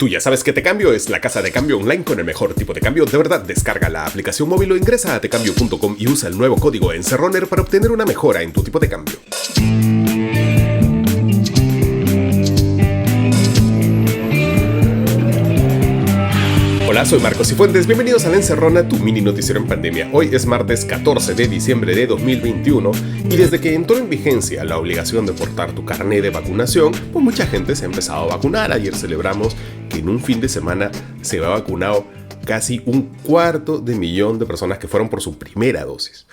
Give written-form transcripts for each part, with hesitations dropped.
Tú ya sabes que Tecambio es la casa de cambio online con el mejor tipo de cambio. De verdad, descarga la aplicación móvil o ingresa a tecambio.com y usa el nuevo código ENCERRONER para obtener una mejora en tu tipo de cambio. Hola, soy Marcos Cifuentes, bienvenidos a La Encerrona, tu mini noticiero en pandemia. Hoy es martes 14 de diciembre de 2021 y desde que entró en vigencia la obligación de portar tu carné de vacunación, pues mucha gente se ha empezado a vacunar. Ayer celebramos que en un fin de semana se ha vacunado casi 250.000 de personas que fueron por su primera dosis.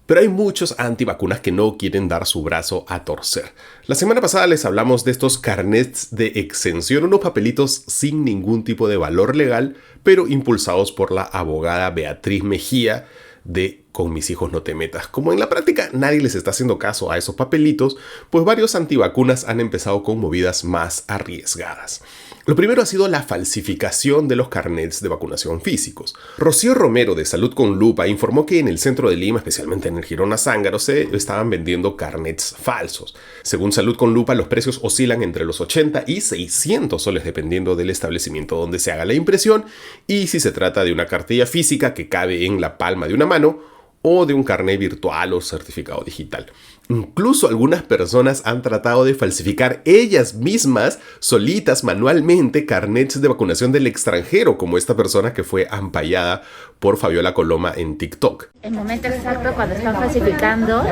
Pero hay muchos antivacunas que no quieren dar su brazo a torcer. La semana pasada les hablamos de estos carnets de exención, unos papelitos sin ningún tipo de valor legal, pero impulsados por la abogada Beatriz Mejía de Con mis hijos no te metas. Como en la práctica nadie les está haciendo caso a esos papelitos, pues varios antivacunas han empezado con movidas más arriesgadas. Lo primero ha sido la falsificación de los carnets de vacunación físicos. Rocío Romero de Salud con Lupa informó que en el centro de Lima, especialmente en el Girona Zángaro, se estaban vendiendo carnets falsos. Según Salud con Lupa, los precios oscilan entre los 80 y 600 soles dependiendo del establecimiento donde se haga la impresión y si se trata de una cartilla física que cabe en la palma de una mano o de un carnet virtual o certificado digital. Incluso algunas personas han tratado de falsificar ellas mismas, solitas, manualmente, carnets de vacunación del extranjero, como esta persona que fue ampallada por Fabiola Coloma en TikTok. El momento exacto cuando están falsificando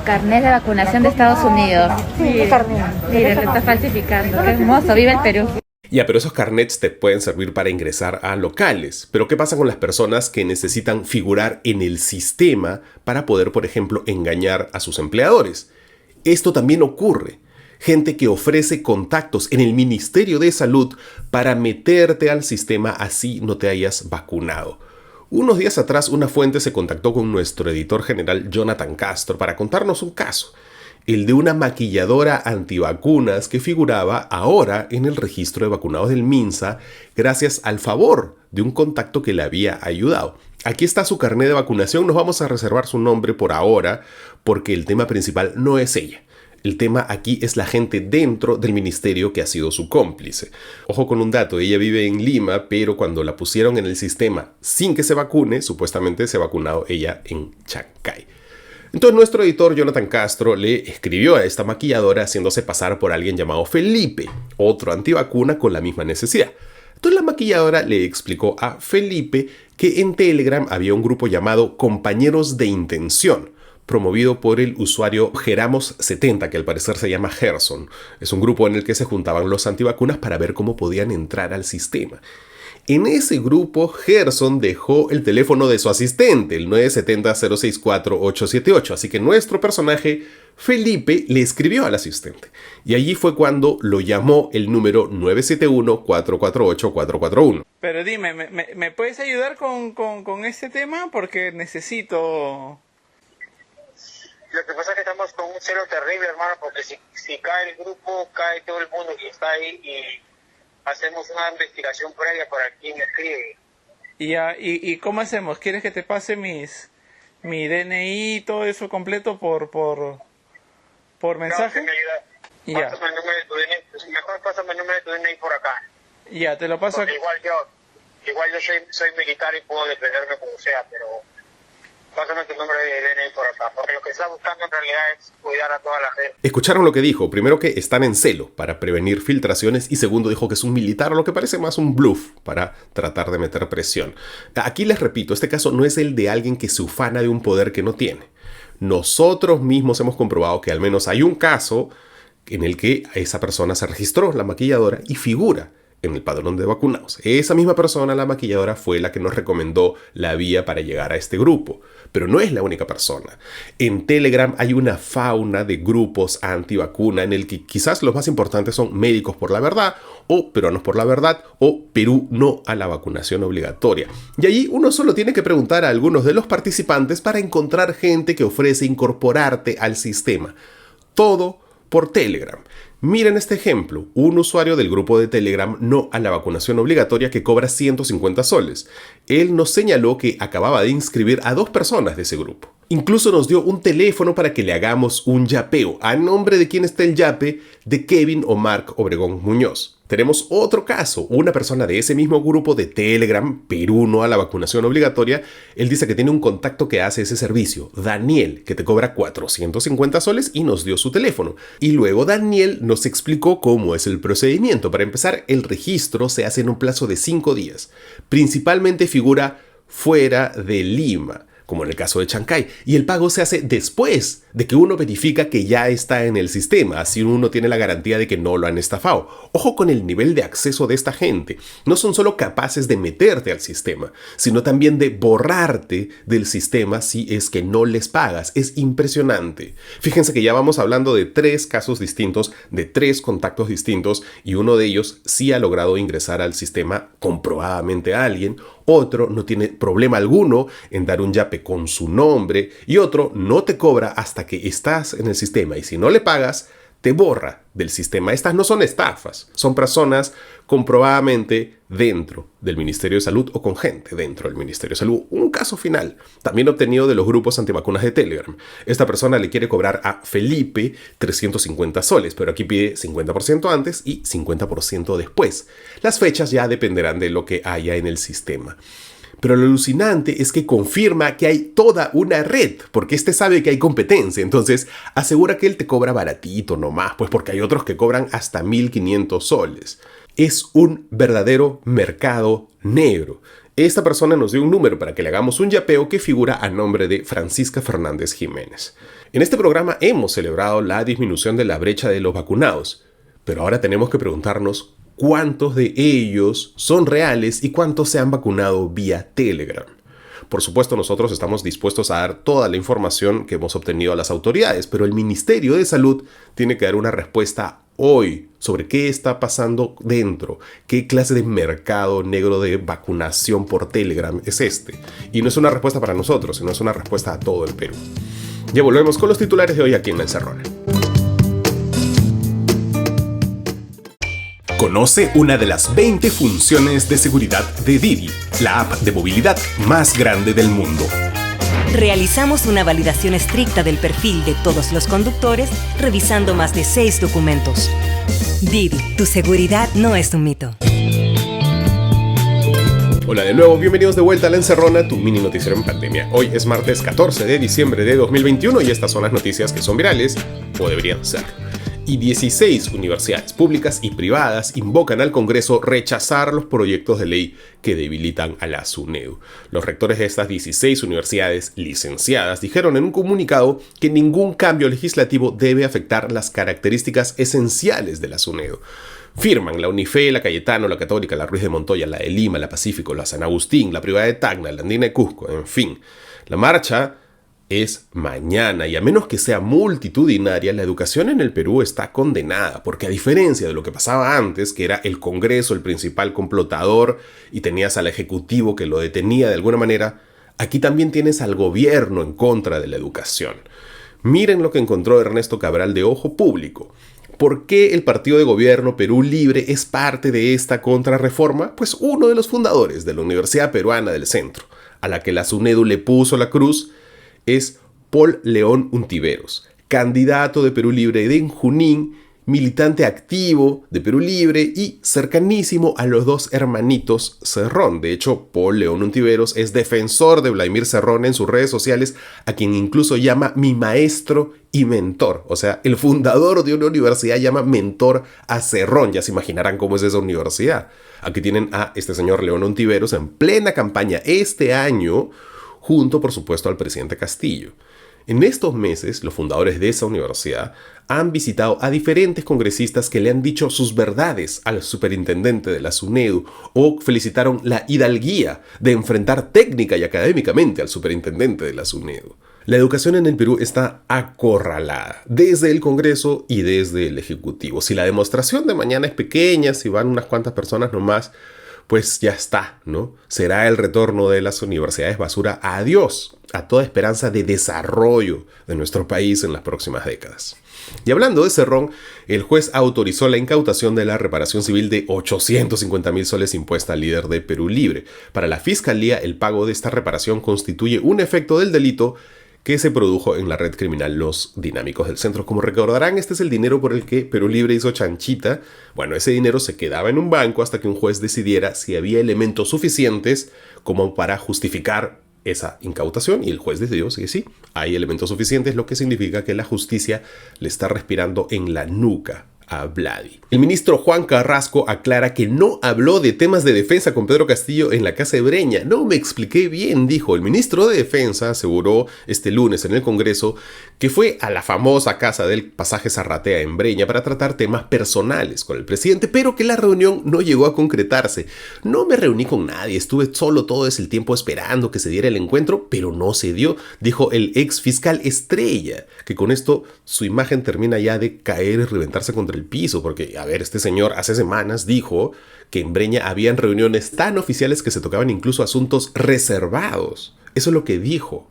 carnet de vacunación de Estados Unidos. Mira, lo está falsificando. Qué hermoso, vive el Perú. Ya, pero esos carnets te pueden servir para ingresar a locales. Pero ¿qué pasa con las personas que necesitan figurar en el sistema para poder, por ejemplo, engañar a sus empleadores? Esto también ocurre. Gente que ofrece contactos en el Ministerio de Salud para meterte al sistema así no te hayas vacunado. Unos días atrás una fuente se contactó con nuestro editor general Jonathan Castro para contarnos un caso. El de una maquilladora antivacunas que figuraba ahora en el registro de vacunados del MINSA gracias al favor de un contacto que le había ayudado. Aquí está su carnet de vacunación, nos vamos a reservar su nombre por ahora porque el tema principal no es ella. El tema aquí es la gente dentro del ministerio que ha sido su cómplice. Ojo con un dato, ella vive en Lima, pero cuando la pusieron en el sistema sin que se vacune, supuestamente se ha vacunado ella en Chancay. Entonces nuestro editor Jonathan Castro le escribió a esta maquilladora haciéndose pasar por alguien llamado Felipe, otro antivacuna con la misma necesidad. Entonces la maquilladora le explicó a Felipe que en Telegram había un grupo llamado Compañeros de Intención, promovido por el usuario Geramos70, que al parecer se llama Gerson. Es un grupo en el que se juntaban los antivacunas para ver cómo podían entrar al sistema. En ese grupo, Gerson dejó el teléfono de su asistente, el 970-064-878. Así que nuestro personaje, Felipe, le escribió al asistente. Y allí fue cuando lo llamó el número 971-448-441. Pero dime, ¿me puedes ayudar con este tema? Porque necesito... Lo que pasa es que estamos con un celo terrible, hermano, porque si cae el grupo, cae todo el mundo que está ahí y... hacemos una investigación previa para quien escribe. ¿Y cómo hacemos? ¿Quieres que te pase mi DNI y todo eso completo por mensaje? No, si me ayuda. Ya. Pásame el número de tu DNI. Mejor pásame el número de tu DNI por acá. Ya, te lo paso. Porque igual yo soy militar y puedo defenderme como sea, pero pásame tu número de DNI por acá, porque lo que está buscando en realidad es cuidar a toda la gente. Escucharon lo que dijo. Primero, que están en celo para prevenir filtraciones, y segundo, dijo que es un militar, lo que parece más un bluff para tratar de meter presión. Aquí les repito, este caso no es el de alguien que se ufana de un poder que no tiene. Nosotros mismos hemos comprobado que al menos hay un caso en el que esa persona se registró, la maquilladora, y figura en el padrón de vacunados. Esa misma persona, la maquilladora, fue la que nos recomendó la vía para llegar a este grupo. Pero no es la única persona. En Telegram hay una fauna de grupos antivacuna en el que quizás los más importantes son Médicos por la Verdad, o Peruanos por la Verdad, o Perú no a la vacunación obligatoria. Y allí uno solo tiene que preguntar a algunos de los participantes para encontrar gente que ofrece incorporarte al sistema. Todo por Telegram. Miren este ejemplo, un usuario del grupo de Telegram no a la vacunación obligatoria que cobra 150 soles. Él nos señaló que acababa de inscribir a 2 personas de ese grupo. Incluso nos dio un teléfono para que le hagamos un yapeo. ¿A nombre de quién está el yape? De Kevin o Mark Obregón Muñoz. Tenemos otro caso, una persona de ese mismo grupo de Telegram, Perú no a la vacunación obligatoria. Él dice que tiene un contacto que hace ese servicio, Daniel, que te cobra 450 soles y nos dio su teléfono. Y luego Daniel nos explicó cómo es el procedimiento. Para empezar, el registro se hace en un plazo de 5 días. Principalmente figura fuera de Lima, como en el caso de Chancay, y el pago se hace después de que uno verifica que ya está en el sistema, así uno tiene la garantía de que no lo han estafado. Ojo con el nivel de acceso de esta gente. No son solo capaces de meterte al sistema, sino también de borrarte del sistema si es que no les pagas. Es impresionante. Fíjense que ya vamos hablando de 3 casos distintos, de 3 contactos distintos, y uno de ellos sí ha logrado ingresar al sistema comprobadamente a alguien, otro no tiene problema alguno en dar un yape con su nombre y otro no te cobra hasta que estás en el sistema y si no le pagas, te borra del sistema. Estas no son estafas, son personas comprobadamente dentro del Ministerio de Salud o con gente dentro del Ministerio de Salud. Un caso final, también obtenido de los grupos antivacunas de Telegram. Esta persona le quiere cobrar a Felipe 350 soles, pero aquí pide 50% antes y 50% después. Las fechas ya dependerán de lo que haya en el sistema. Pero lo alucinante es que confirma que hay toda una red, porque este sabe que hay competencia, entonces asegura que él te cobra baratito nomás, pues porque hay otros que cobran hasta 1.500 soles. Es un verdadero mercado negro. Esta persona nos dio un número para que le hagamos un yapeo que figura a nombre de Francisca Fernández Jiménez. En este programa hemos celebrado la disminución de la brecha de los vacunados, pero ahora tenemos que preguntarnos cuántos de ellos son reales y cuántos se han vacunado vía Telegram. Por supuesto, nosotros estamos dispuestos a dar toda la información que hemos obtenido a las autoridades, pero el Ministerio de Salud tiene que dar una respuesta hoy sobre qué está pasando dentro, qué clase de mercado negro de vacunación por Telegram es este. Y no es una respuesta para nosotros, sino es una respuesta a todo el Perú. Ya volvemos con los titulares de hoy aquí en La Encerrona. Conoce una de las 20 funciones de seguridad de Didi, la app de movilidad más grande del mundo. Realizamos una validación estricta del perfil de todos los conductores, revisando más de 6 documentos. Didi, tu seguridad no es un mito. Hola de nuevo, bienvenidos de vuelta a La Encerrona, tu mini noticiero en pandemia. Hoy es martes 14 de diciembre de 2021 y estas son las noticias que son virales, o deberían ser. Y 16 universidades públicas y privadas invocan al Congreso rechazar los proyectos de ley que debilitan a la SUNEDU. Los rectores de estas 16 universidades licenciadas dijeron en un comunicado que ningún cambio legislativo debe afectar las características esenciales de la SUNEDU. Firman la UNIFE, la Cayetano, la Católica, la Ruiz de Montoya, la de Lima, la Pacífico, la San Agustín, la privada de Tacna, la Andina de Cusco, en fin. La marcha es mañana y a menos que sea multitudinaria, la educación en el Perú está condenada, porque a diferencia de lo que pasaba antes, que era el Congreso el principal complotador y tenías al Ejecutivo que lo detenía de alguna manera, aquí también tienes al gobierno en contra de la educación. Miren lo que encontró Ernesto Cabral de Ojo Público. ¿Por qué el partido de gobierno Perú Libre es parte de esta contrarreforma? Pues uno de los fundadores de la Universidad Peruana del Centro, a la que la SUNEDU le puso la cruz, es Paul León Untiveros, candidato de Perú Libre de Junín, militante activo de Perú Libre y cercanísimo a los dos hermanitos Cerrón. De hecho, Paul León Untiveros es defensor de Vladimir Cerrón en sus redes sociales, a quien incluso llama mi maestro y mentor. O sea, el fundador de una universidad llama mentor a Cerrón. Ya se imaginarán cómo es esa universidad. Aquí tienen a este señor León Untiveros en plena campaña este año, junto, por supuesto, al presidente Castillo. En estos meses, los fundadores de esa universidad han visitado a diferentes congresistas que le han dicho sus verdades al superintendente de la SUNEDU o felicitaron la hidalguía de enfrentar técnica y académicamente al superintendente de la SUNEDU. La educación en el Perú está acorralada desde el Congreso y desde el Ejecutivo. Si la demostración de mañana es pequeña, si van unas cuantas personas nomás, pues ya está, ¿no? Será el retorno de las universidades basura. Adiós a toda esperanza de desarrollo de nuestro país en las próximas décadas. Y hablando de Cerrón, el juez autorizó la incautación de la reparación civil de 850.000 soles impuesta al líder de Perú Libre. Para la Fiscalía, el pago de esta reparación constituye un efecto del delito que se produjo en la red criminal Los Dinámicos del Centro. Como recordarán, este es el dinero por el que Perú Libre hizo chanchita. Bueno, ese dinero se quedaba en un banco hasta que un juez decidiera si había elementos suficientes como para justificar esa incautación, y el juez decidió que sí, hay elementos suficientes, lo que significa que la justicia le está respirando en la nuca a Vladi. El ministro Juan Carrasco aclara que no habló de temas de defensa con Pedro Castillo en la casa de Breña. No me expliqué bien, dijo. El ministro de Defensa aseguró este lunes en el Congreso que fue a la famosa casa del pasaje Zarratea en Breña para tratar temas personales con el presidente, pero que la reunión no llegó a concretarse. No me reuní con nadie, estuve solo todo ese tiempo esperando que se diera el encuentro, pero no se dio, dijo el ex fiscal Estrella, que con esto su imagen termina ya de caer y reventarse contra el piso, porque, a ver, este señor hace semanas dijo que en Breña habían reuniones tan oficiales que se tocaban incluso asuntos reservados. Eso es lo que dijo.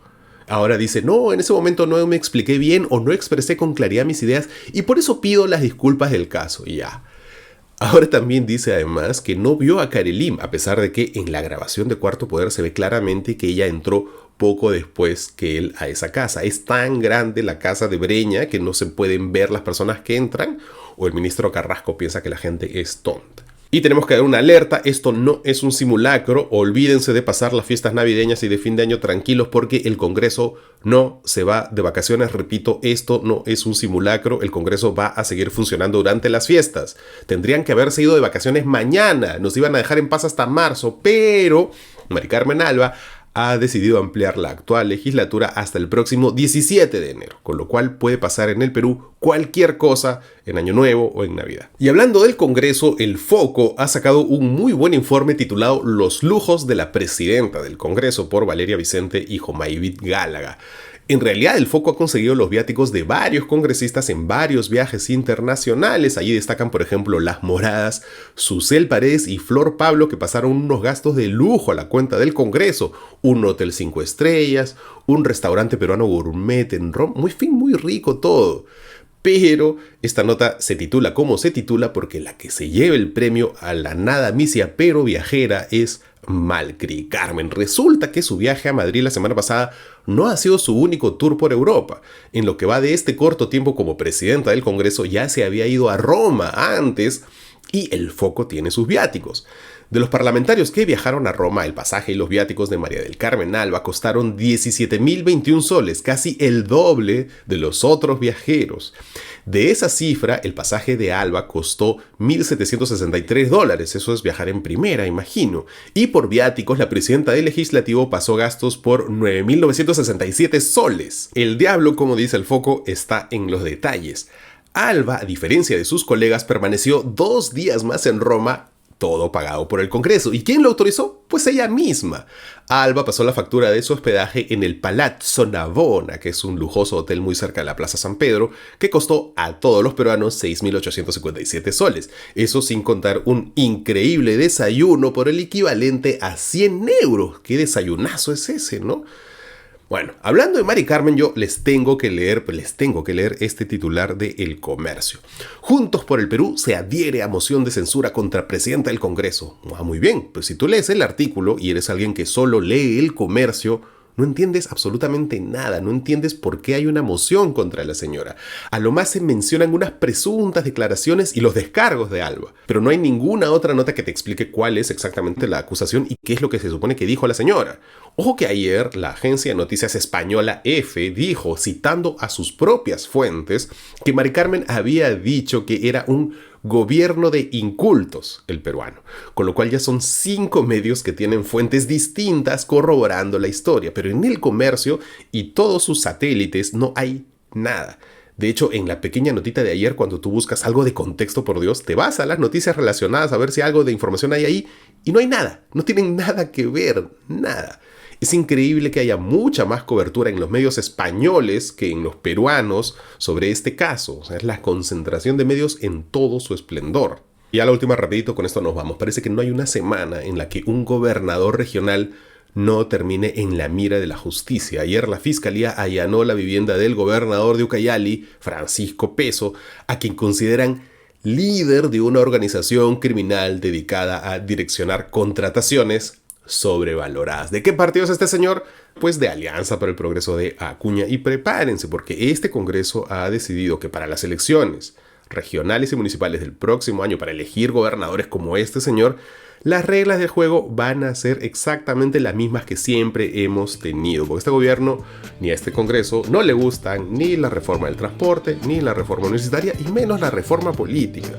Ahora dice, no, en ese momento no me expliqué bien o no expresé con claridad mis ideas y por eso pido las disculpas del caso. Y ya. Ahora también dice además que no vio a Karelim, a pesar de que en la grabación de Cuarto Poder se ve claramente que ella entró poco después que él a esa casa. Es tan grande la casa de Breña que no se pueden ver las personas que entran, o el ministro Carrasco piensa que la gente es tonta. Y tenemos que dar una alerta, esto no es un simulacro, olvídense de pasar las fiestas navideñas y de fin de año tranquilos porque el Congreso no se va de vacaciones, repito, esto no es un simulacro, el Congreso va a seguir funcionando durante las fiestas. Tendrían que haberse ido de vacaciones mañana, nos iban a dejar en paz hasta marzo, pero Mari Carmen Alba ha decidido ampliar la actual legislatura hasta el próximo 17 de enero, con lo cual puede pasar en el Perú cualquier cosa en Año Nuevo o en Navidad. Y hablando del Congreso, el Foco ha sacado un muy buen informe titulado Los lujos de la presidenta del Congreso por Valeria Vicente y Jomaivit Gálaga. En realidad, el Foco ha conseguido los viáticos de varios congresistas en varios viajes internacionales. Allí destacan, por ejemplo, las moradas Susel Paredes y Flor Pablo, que pasaron unos gastos de lujo a la cuenta del Congreso. Un hotel 5 estrellas, un restaurante peruano gourmet en Roma. Muy rico todo. Pero esta nota se titula como se titula porque la que se lleva el premio a la nada misia pero viajera es Mari Carmen. Resulta que su viaje a Madrid la semana pasada no ha sido su único tour por Europa. En lo que va de este corto tiempo como presidenta del Congreso ya se había ido a Roma antes y el Foco tiene sus viáticos. De los parlamentarios que viajaron a Roma, el pasaje y los viáticos de María del Carmen Alba costaron 17.021 soles, casi el doble de los otros viajeros. De esa cifra, el pasaje de Alba costó $1.763, eso es viajar en primera, imagino. Y por viáticos, la presidenta del Legislativo pasó gastos por 9.967 soles. El diablo, como dice el Foco, está en los detalles. Alba, a diferencia de sus colegas, permaneció 2 días más en Roma, todo pagado por el Congreso. ¿Y quién lo autorizó? Pues ella misma. Alba pasó la factura de su hospedaje en el Palazzo Navona, que es un lujoso hotel muy cerca de la Plaza San Pedro, que costó a todos los peruanos 6.857 soles. Eso sin contar un increíble desayuno por el equivalente a 100 euros. ¿Qué desayunazo es ese, no? Bueno, hablando de Mari Carmen, yo les tengo que leer este titular de El Comercio. Juntos por el Perú se adhiere a moción de censura contra presidenta del Congreso. Muy bien, pues si tú lees el artículo y eres alguien que solo lee El Comercio, no entiendes absolutamente nada, no entiendes por qué hay una moción contra la señora. A lo más se mencionan unas presuntas declaraciones y los descargos de Alba, pero no hay ninguna otra nota que te explique cuál es exactamente la acusación y qué es lo que se supone que dijo la señora. Ojo que ayer la agencia de noticias española EFE dijo, citando a sus propias fuentes, que Mari Carmen había dicho que era un gobierno de incultos el peruano, con lo cual ya son 5 medios que tienen fuentes distintas corroborando la historia, pero en El Comercio y todos sus satélites no hay nada. De hecho, en la pequeña notita de ayer, cuando tú buscas algo de contexto, por Dios, te vas a las noticias relacionadas a ver si algo de información hay ahí y no hay nada, no tienen nada que ver, nada. Es increíble que haya mucha más cobertura en los medios españoles que en los peruanos sobre este caso. O sea, es la concentración de medios en todo su esplendor. Y a la última, rapidito, con esto nos vamos. Parece que no hay una semana en la que un gobernador regional no termine en la mira de la justicia. Ayer la Fiscalía allanó la vivienda del gobernador de Ucayali, Francisco Peso, a quien consideran líder de una organización criminal dedicada a direccionar contrataciones sobrevaloradas. ¿De qué partido es este señor? Pues de Alianza para el Progreso de Acuña. Y prepárense, porque este Congreso ha decidido que para las elecciones regionales y municipales del próximo año, para elegir gobernadores como este señor, las reglas del juego van a ser exactamente las mismas que siempre hemos tenido, porque a este gobierno ni a este Congreso no le gustan ni la reforma del transporte, ni la reforma universitaria, y menos la reforma política.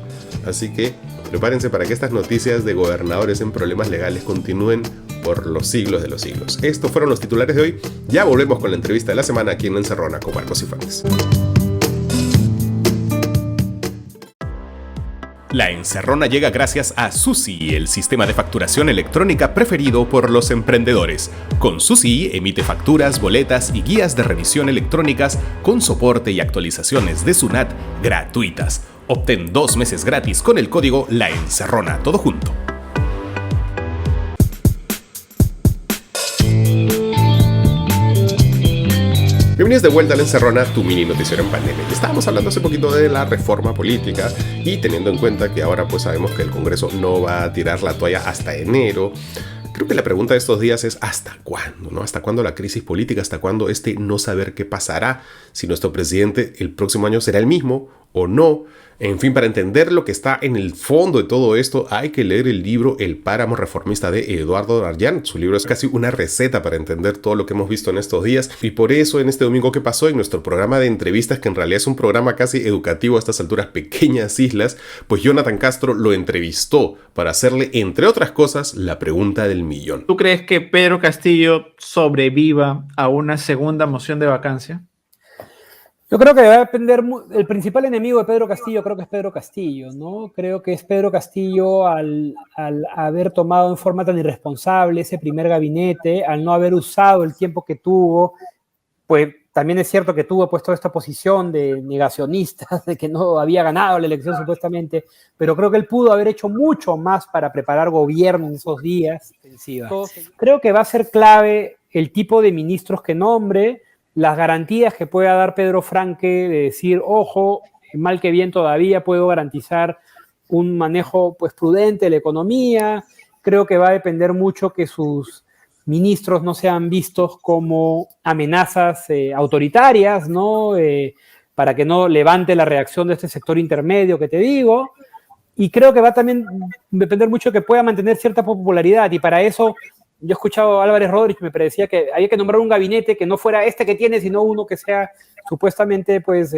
Así que prepárense para que estas noticias de gobernadores en problemas legales continúen por los siglos de los siglos. Estos fueron los titulares de hoy. Ya volvemos con la entrevista de la semana aquí en La Encerrona con Marcos y Fuentes. La Encerrona llega gracias a Susi, el sistema de facturación electrónica preferido por los emprendedores. Con Susi emite facturas, boletas y guías de revisión electrónicas con soporte y actualizaciones de SUNAT gratuitas. Obtén 2 meses gratis con el código La Encerrona, todo junto. Bienvenidos de vuelta a La Encerrona, tu mini noticiero en pandemia. Estábamos hablando hace poquito de la reforma política y teniendo en cuenta que ahora pues sabemos que el Congreso no va a tirar la toalla hasta enero. Creo que la pregunta de estos días es ¿hasta cuándo? ¿No? ¿Hasta cuándo la crisis política? ¿Hasta cuándo no saber qué pasará? Si nuestro presidente el próximo año será el mismo o no. En fin, para entender lo que está en el fondo de todo esto, hay que leer el libro El Páramo Reformista de Eduardo Darllán. Su libro es casi una receta para entender todo lo que hemos visto en estos días. Y por eso, en este domingo que pasó, en nuestro programa de entrevistas, que en realidad es un programa casi educativo a estas alturas, Pequeñas Islas, pues Jonathan Castro lo entrevistó para hacerle, entre otras cosas, la pregunta del millón. ¿Tú crees que Pedro Castillo sobreviva a una segunda moción de vacancia? Yo creo que va a depender, el principal enemigo de Pedro Castillo creo que es Pedro Castillo, ¿no? Creo que es Pedro Castillo al haber tomado en forma tan irresponsable ese primer gabinete, al no haber usado el tiempo que tuvo, pues también es cierto que tuvo pues toda esta posición de negacionistas, de que no había ganado la elección supuestamente, pero creo que él pudo haber hecho mucho más para preparar gobierno en esos días. Creo que va a ser clave el tipo de ministros que nombre, las garantías que pueda dar Pedro Franque de decir, ojo, mal que bien todavía puedo garantizar un manejo pues, prudente de la economía. Creo que va a depender mucho que sus ministros no sean vistos como amenazas autoritarias, ¿no? Para que no levante la reacción de este sector intermedio que te digo. Y creo que va a también depender mucho que pueda mantener cierta popularidad, y para eso yo he escuchado a Álvarez Rodríguez que me predecía que había que nombrar un gabinete que no fuera este que tiene, sino uno que sea supuestamente, pues,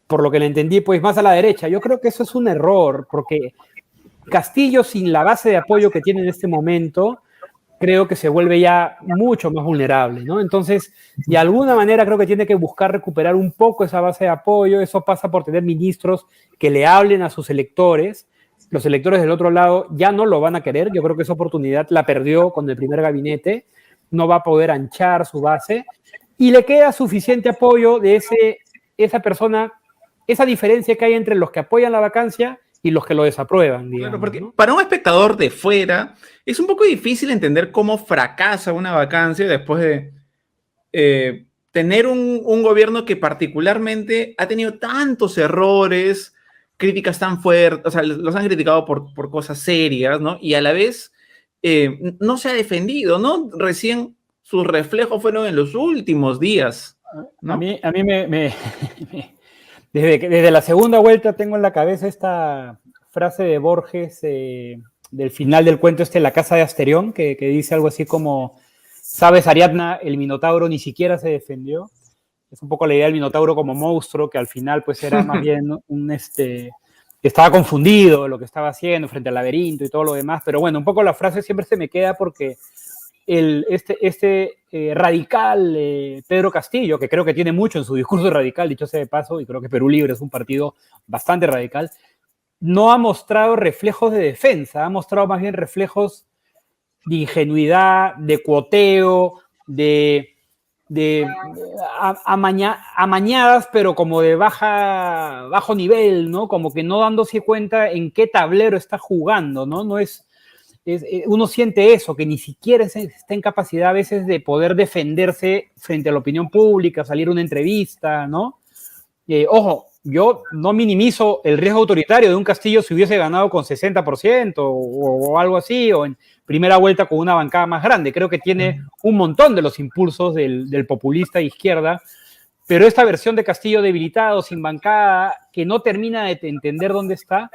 por lo que le entendí, pues más a la derecha. Yo creo que eso es un error, porque Castillo, sin la base de apoyo que tiene en este momento, creo que se vuelve ya mucho más vulnerable, ¿no? Entonces, de alguna manera creo que tiene que buscar recuperar un poco esa base de apoyo. Eso pasa por tener ministros que le hablen a sus electores. Los electores del otro lado ya no lo van a querer. Yo creo que esa oportunidad la perdió con el primer gabinete. No va a poder anchar su base. Y le queda suficiente apoyo de esa persona, esa diferencia que hay entre los que apoyan la vacancia y los que lo desaprueban, digamos, Claro, porque ¿no? para un espectador de fuera es un poco difícil entender cómo fracasa una vacancia después de tener un gobierno que particularmente ha tenido tantos errores, críticas tan fuertes, o sea, los han criticado por cosas serias, ¿no? Y a la vez no se ha defendido, ¿no? Recién sus reflejos fueron en los últimos días, ¿no? A mí desde la segunda vuelta tengo en la cabeza esta frase de Borges del final del cuento La casa de Asterión, que dice algo así como, ¿sabes, Ariadna? El Minotauro ni siquiera se defendió. Es un poco la idea del Minotauro como monstruo, que al final pues era más bien estaba confundido de lo que estaba haciendo frente al laberinto y todo lo demás. Pero bueno, un poco la frase siempre se me queda porque radical Pedro Castillo, que creo que tiene mucho en su discurso radical, dicho sea de paso, y creo que Perú Libre es un partido bastante radical, no ha mostrado reflejos de defensa, ha mostrado más bien reflejos de ingenuidad, de cuoteo, amañadas, pero como de bajo nivel, ¿no? Como que no dándose cuenta en qué tablero está jugando, ¿no? Uno siente eso, que ni siquiera está en capacidad a veces de poder defenderse frente a la opinión pública, salir a una entrevista, ¿no? Ojo, yo no minimizo el riesgo autoritario de un Castillo si hubiese ganado con 60% o algo así, o en primera vuelta con una bancada más grande. Creo que tiene un montón de los impulsos del populista de izquierda, pero esta versión de Castillo debilitado, sin bancada, que no termina de entender dónde está,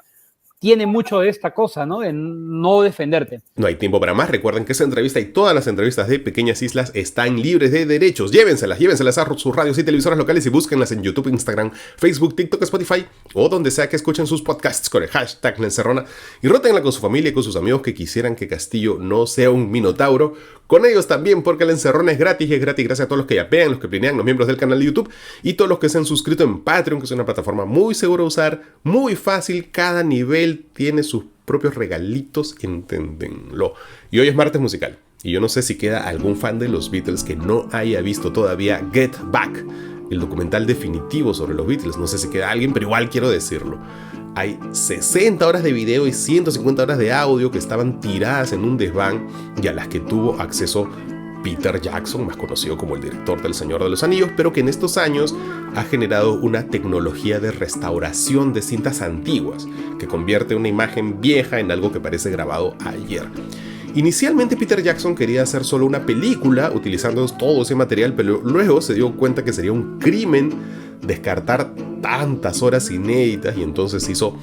tiene mucho de esta cosa, ¿no? De no defenderte. No hay tiempo para más. Recuerden que esta entrevista y todas las entrevistas de Pequeñas Islas están libres de derechos. Llévenselas a sus radios y televisoras locales y búsquenlas en YouTube, Instagram, Facebook, TikTok, Spotify o donde sea que escuchen sus podcasts con el hashtag La Encerrona, y rótenla con su familia y con sus amigos que quisieran que Castillo no sea un minotauro. Con ellos también, porque La Encerrona es gratis gracias a todos los que yapean, los que plinean, los miembros del canal de YouTube y todos los que se han suscrito en Patreon, que es una plataforma muy segura de usar, muy fácil. Cada nivel tiene sus propios regalitos, enténdenlo. Y hoy es martes musical, y yo no sé si queda algún fan de los Beatles que no haya visto todavía Get Back, el documental definitivo sobre los Beatles. No sé si queda alguien, pero igual quiero decirlo. Hay 60 horas de video y 150 horas de audio que estaban tiradas en un desván y a las que tuvo acceso Peter Jackson, más conocido como el director del Señor de los Anillos, pero que en estos años ha generado una tecnología de restauración de cintas antiguas que convierte una imagen vieja en algo que parece grabado ayer. Inicialmente Peter Jackson quería hacer solo una película utilizando todo ese material, pero luego se dio cuenta que sería un crimen descartar tantas horas inéditas y entonces hizo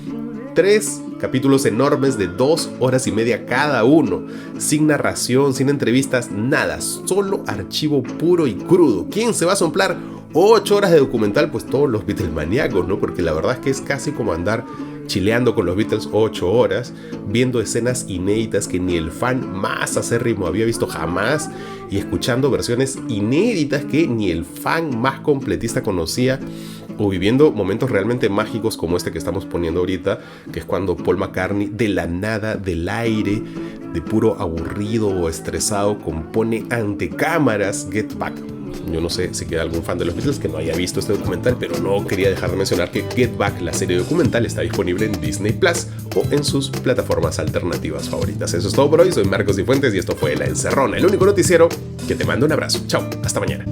3 capítulos enormes de 2 horas y media cada uno, sin narración, sin entrevistas, nada, solo archivo puro y crudo. ¿Quién se va a soplar 8 horas de documental? Pues todos los Beatlemaníacos, ¿no? Porque la verdad es que es casi como andar chileando con los Beatles 8 horas, viendo escenas inéditas que ni el fan más acérrimo había visto jamás, y escuchando versiones inéditas que ni el fan más completista conocía, o viviendo momentos realmente mágicos como este que estamos poniendo ahorita, que es cuando Paul McCartney, de la nada, del aire, de puro aburrido o estresado, compone ante cámaras Get Back. Yo no sé si queda algún fan de los Beatles que no haya visto este documental, pero no quería dejar de mencionar que Get Back, la serie documental, está disponible en Disney Plus o en sus plataformas alternativas favoritas. Eso es todo por hoy. Soy Marcos Cifuentes y esto fue La Encerrona, el único noticiero que te manda un abrazo. Chao, hasta mañana.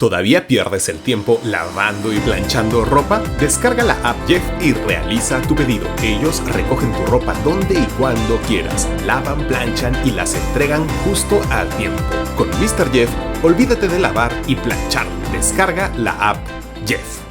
¿Todavía pierdes el tiempo lavando y planchando ropa? Descarga la app Jeff y realiza tu pedido. Ellos recogen tu ropa donde y cuando quieras, lavan, planchan y las entregan justo a tiempo. Con Mr. Jeff, olvídate de lavar y planchar. Descarga la app Jeff.